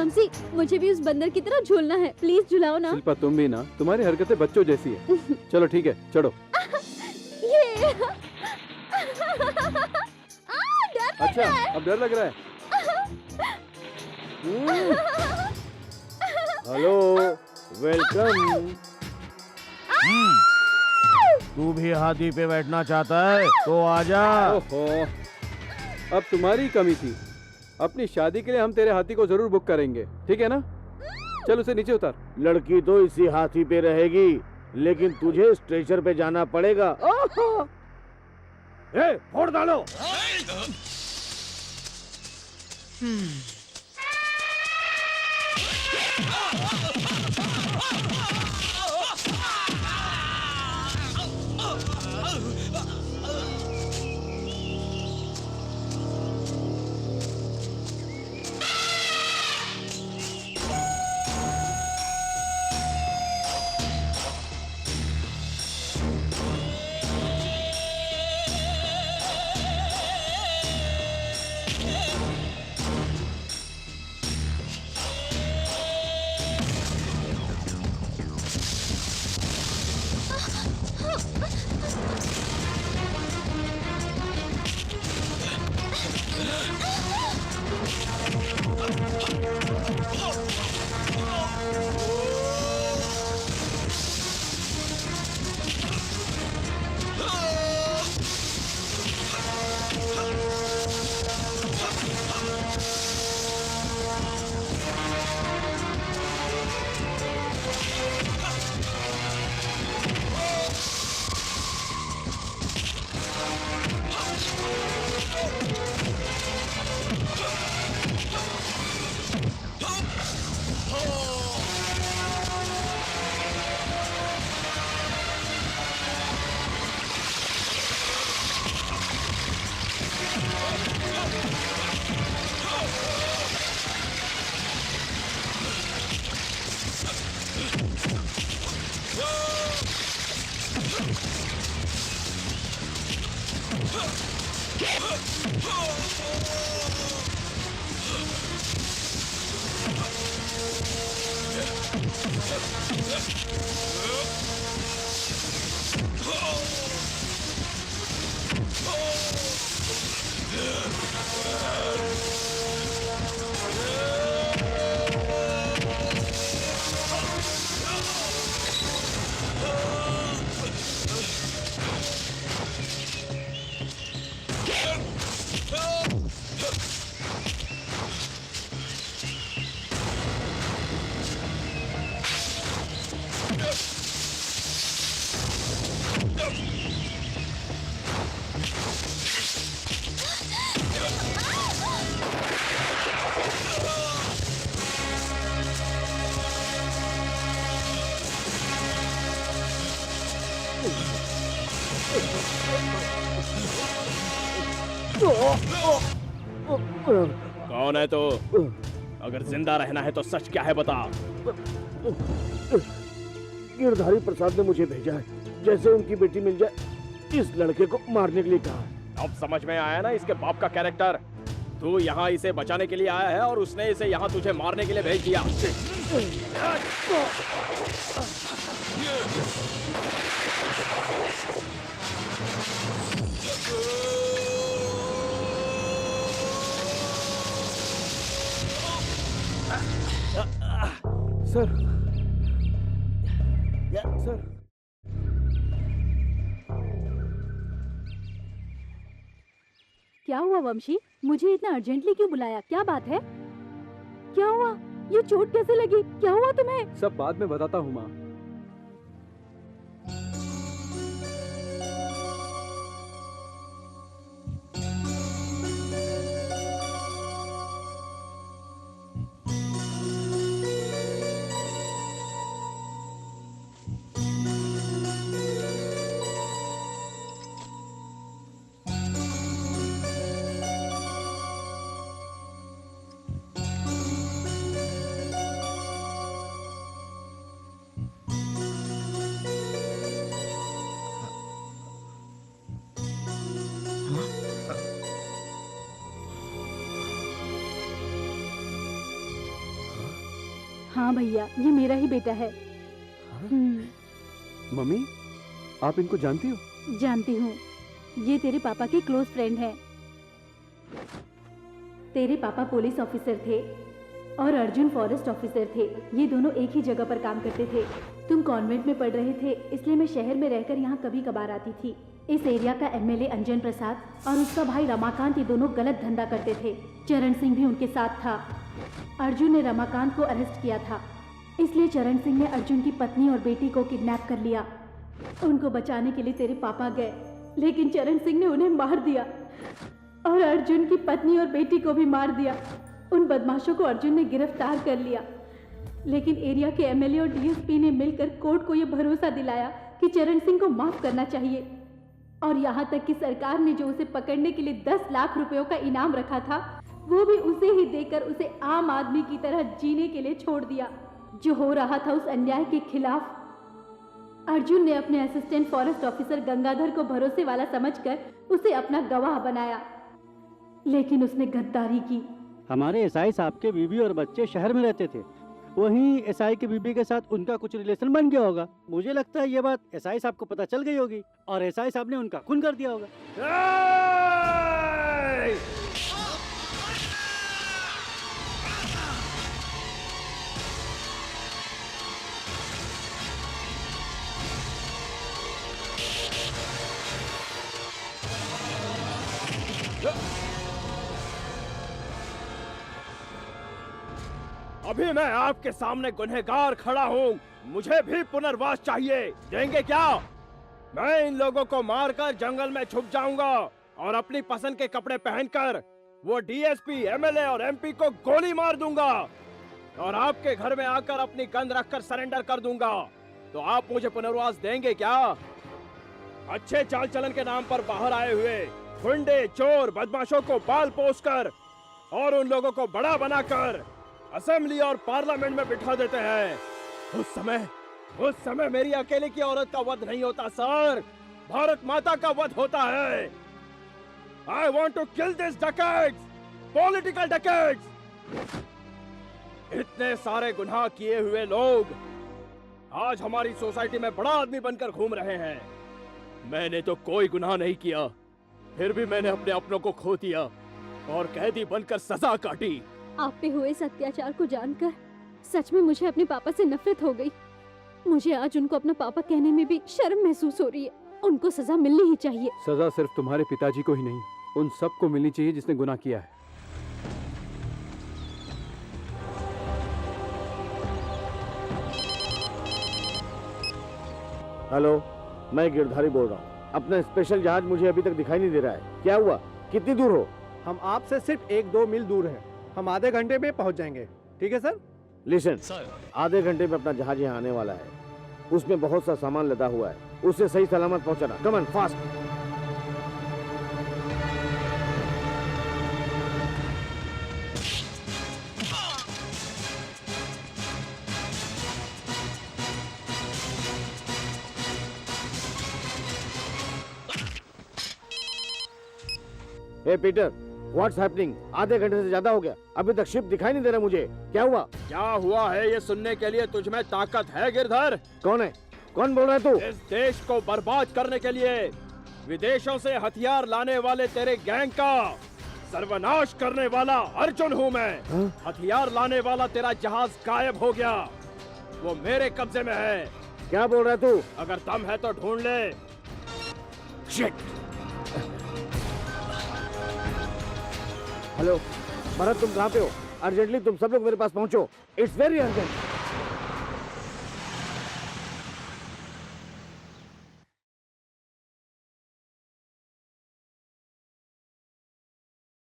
वंशी, मुझे भी उस बंदर की तरह झूलना है, प्लीज झुलाओ ना। शिल्पा तुम भी ना, तुम्हारी हरकतें बच्चों जैसी है। चलो ठीक है, चढ़ो। ये अच्छा, अब डर लग रहा है। Hello, welcome. तू भी हाथी पे बैठना चाहता है तो आजा। ओहो, अब तुम्हारी कमी थी। अपनी शादी के लिए हम तेरे हाथी को जरूर बुक करेंगे, ठीक है ना? चल उसे नीचे उतार। लड़की तो इसी हाथी पे रहेगी, लेकिन तुझे स्ट्रेचर पे जाना पड़ेगा। ए, फोड़ डालो। कौन है तो? अगर जिंदा रहना है तो सच क्या है बता। गिरधारी प्रसाद ने मुझे भेजा है, जैसे उनकी बेटी मिल जाए इस लड़के को मारने के लिए कहा है। अब समझ में आया ना इसके बाप का कैरेक्टर। तू यहाँ इसे बचाने के लिए आया है और उसने इसे यहाँ तुझे मारने के लिए भेज दिया। सर, सर, क्या हुआ वंशी? मुझे इतना अर्जेंटली क्यों बुलाया? क्या बात है? क्या हुआ? ये चोट कैसे लगी? क्या हुआ तुम्हें? सब बाद में बताता हूँ माँ। हाँ भैया, ये मेरा ही बेटा है। मम्मी, आप इनको जानती हो? जानती हूँ, ये तेरे पापा के क्लोज फ्रेंड हैं। तेरे पापा पुलिस ऑफिसर थे और अर्जुन फॉरेस्ट ऑफिसर थे। ये दोनों एक ही जगह पर काम करते थे। तुम कॉन्वेंट में पढ़ रहे थे, इसलिए मैं शहर में रहकर यहाँ कभी कभार आती थी। इस एरिया का एमएलए अंजन प्रसाद और उसका भाई रमाकांत, ये दोनों गलत धंधा करते थे। चरण सिंह भी उनके साथ था। अर्जुन ने रमाकांत को अरेस्ट किया था, इसलिए चरण सिंह ने अर्जुन की पत्नी और बेटी को किडनैप कर लिया। उनको बचाने के लिए तेरे पापा गए, लेकिन चरण सिंह ने उन्हें मार दिया और अर्जुन की पत्नी और बेटी को भी मार दिया। उन बदमाशों को अर्जुन ने गिरफ्तार कर लिया, लेकिन एरिया के एमएलए और डीएसपी ने मिलकर कोर्ट को यह भरोसा दिलाया कि चरण सिंह को माफ करना चाहिए। और यहाँ तक कि सरकार ने जो उसे पकड़ने के लिए 10 लाख रुपयों का इनाम रखा था, वो भी उसे ही देकर उसे आम आदमी की तरह जीने के लिए छोड़ दिया। जो हो रहा था उस अन्याय के खिलाफ अर्जुन ने अपने असिस्टेंट फॉरेस्ट ऑफिसर गंगाधर को भरोसे वाला समझकर उसे अपना गवाह बनाया, लेकिन उसने गद्दारी की। हमारे एसआई साहब के बीवी और बच्चे शहर में रहते थे, वहीं एसआई के बीबी के साथ उनका कुछ रिलेशन बन गया होगा। मुझे लगता है ये बात एसआई साहब को पता चल गई होगी और एसआई साहब ने उनका खून कर दिया होगा। अभी मैं आपके सामने गुनहगार खड़ा हूँ, मुझे भी पुनर्वास चाहिए। देंगे क्या? मैं इन लोगों को मारकर जंगल में छुप जाऊंगा और अपनी पसंद के कपड़े पहनकर वो डीएसपी, एमएलए और एमपी को गोली मार दूंगा और आपके घर में आकर अपनी गन रखकर सरेंडर कर दूंगा। तो आप मुझे पुनर्वास देंगे क्या? अच्छे चाल चलन के नाम पर बाहर आए हुए गुंडे, चोर, बदमाशों को बाल पोसकर और उन लोगों को बड़ा बनाकर असेंबली और पार्लियामेंट में बिठा देते हैं। उस समय मेरी अकेले की औरत का वध नहीं होता सर, भारत माता का वध होता है। I want to kill these dacoits, political dacoits. इतने सारे गुनाह किए हुए लोग आज हमारी सोसाइटी में बड़ा आदमी बनकर घूम रहे हैं। मैंने तो कोई गुनाह नहीं किया, फिर भी मैंने अपने अपनों को खो दिया और कैदी बनकर सजा काटी। आप पे हुए इस अत्याचार को जानकर सच में मुझे अपने पापा से नफरत हो गई। मुझे आज उनको अपना पापा कहने में भी शर्म महसूस हो रही है। उनको सजा मिलनी ही चाहिए। सजा सिर्फ तुम्हारे पिताजी को ही नहीं, उन सबको मिलनी चाहिए जिसने गुनाह किया है। हेलो, मैं गिरधारी बोल रहा हूँ। अपना स्पेशल जहाज मुझे अभी तक दिखाई नहीं दे रहा है। क्या हुआ? कितनी दूर हो? हम आपसे सिर्फ 1-2 मील दूर हैं। हम आधे घंटे में पहुंच जाएंगे। ठीक है सर? लिसन, आधे घंटे में अपना जहाज यहाँ आने वाला है। उसमें बहुत सा सामान लदा हुआ है, उसे सही सलामत पहुंचाना। Come on, fast. Hey Peter, what's happening? आधे घंटे से ज्यादा हो गया, अभी तक शिप दिखाई नहीं दे रहा मुझे। क्या हुआ? क्या हुआ है ये सुनने के लिए तुझ में ताकत है गिरधर? कौन है? कौन बोल रहा है तू? इस देश को बर्बाद करने के लिए विदेशों से हथियार लाने वाले तेरे गैंग का सर्वनाश करने वाला अर्जुन हूँ मैं। हथियार लाने वाला तेरा जहाज गायब हो गया, वो मेरे कब्जे में है। क्या बोल रहा है तू? अगर दम है तो ढूंढ ले। शिट। हेलो भरत, तुम कहाँ पे हो? अर्जेंटली तुम सब लोग मेरे पास पहुंचो। It's very urgent.